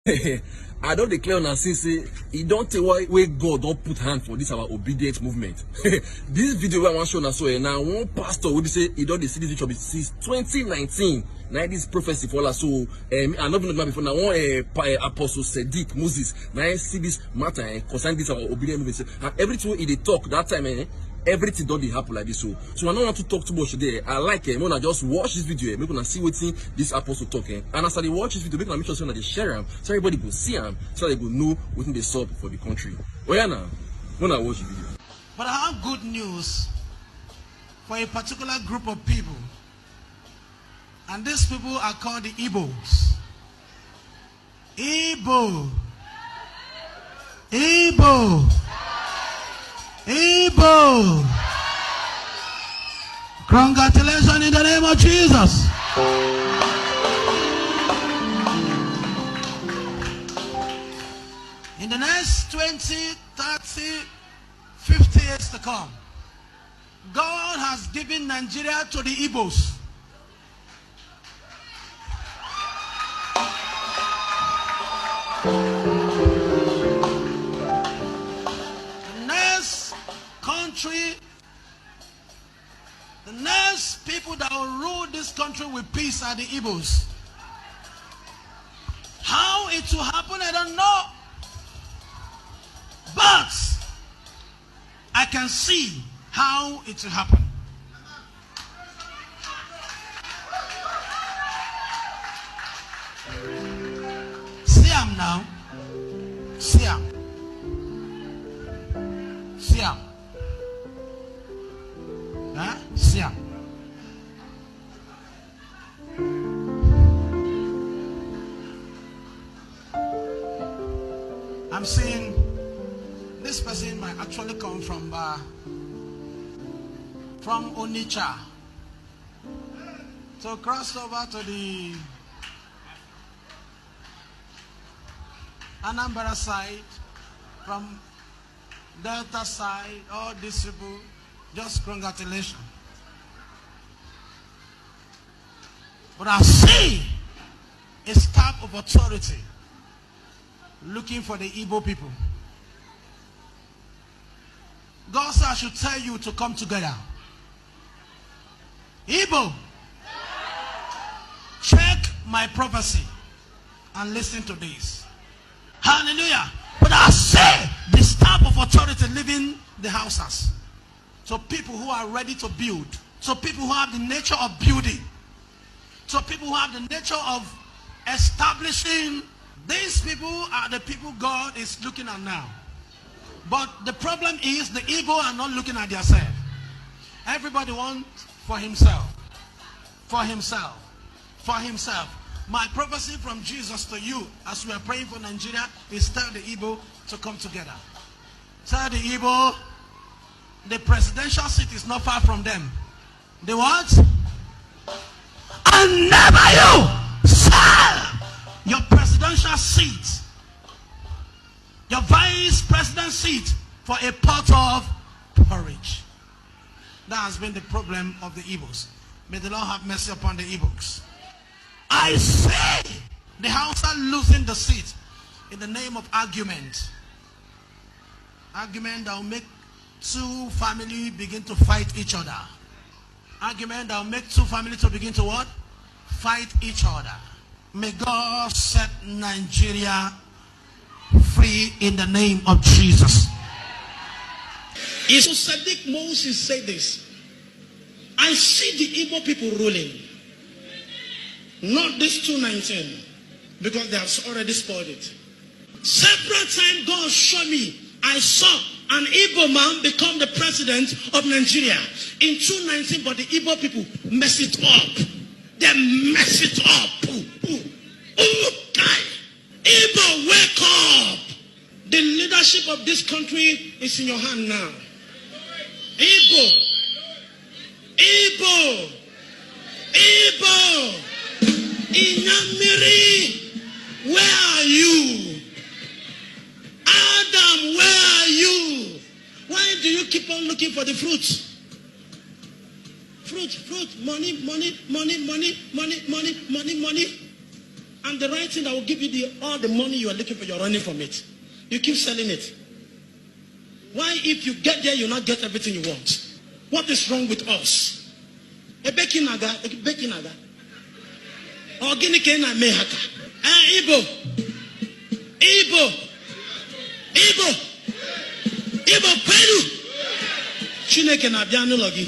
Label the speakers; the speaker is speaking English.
Speaker 1: I don't declare on since he don't tell why God don't put hand for this our obedient movement. This video I want to show now, so now one pastor would say he don't see this video since 2019. Now this prophecy for us. So I'm not even before now. One apostle Sadiq Moses. Now I see this matter concerning this our obedient movement. And everything he talk that time, everything don't happen like this. So I don't want to talk too much today. I like when I just watch this video, make gonna see what this apostle talking. And as I watch this video, make make sure that they share them, so everybody will see them, so they will know what they sub for the country. Oh yeah, now when I watch the video.
Speaker 2: But I have good news for a particular group of people, and these people are called the Igbos. Igbo. Congratulations in the name of Jesus. In the next 20, 30, 50 years to come, God has given Nigeria to the Igbos. The next people that will rule this country with peace are the Igbos. How it will happen, I don't know. But I can see how it will happen. See him now. See him. See him. Huh? See him. I'm saying this person might actually come from Onitsha. So cross over to the Anambra side, from Delta side, all these people, just congratulations. But I see a staff of authority looking for the Igbo people. God said I should tell you to come together. Igbo, check my prophecy and listen to this. Hallelujah. But I say the staff of authority living the houses. So people who are ready to build. So people who have the nature of building. So people who have the nature of establishing. These people are the people God is looking at now. But the problem is the Igbo are not looking at themselves. Everybody wants for himself. For himself. For himself. My prophecy from Jesus to you as we are praying for Nigeria is tell the Igbo to come together. Tell the Igbo the presidential seat is not far from them. The what? And never you sell your presidential seat, your vice president seat, for a pot of porridge. That has been the problem of the Igbos. May the Lord have mercy upon the Igbos. I say the House are losing the seat in the name of argument. Argument that will make two families begin to fight each other. Argument that will make two families to begin to what? Fight each other. May God set Nigeria free in the name of Jesus. So Sadiq Moses said this. I see the Igbo people ruling. Not this 219. Because they have already spoiled it. Several times God showed me. I saw an Igbo man become the president of Nigeria in 2019, but the Igbo people mess it up. They mess it up. Guy, Igbo, wake up. The leadership of this country is in your hand now. Igbo, Igbo, Igbo, Inyamiri, where are you? Adam, where are you? Why do you keep on looking for the fruit? Fruit, money, money, money, money, money, money, money, money. And the right thing that will give you all the money you are looking for, you're running from it. You keep selling it. Why, if you get there, you not get everything you want? What is wrong with us? A bekinaga. Organic na mehaka. Igbo. Peru. Chineke na bịa n'ụlọ gị.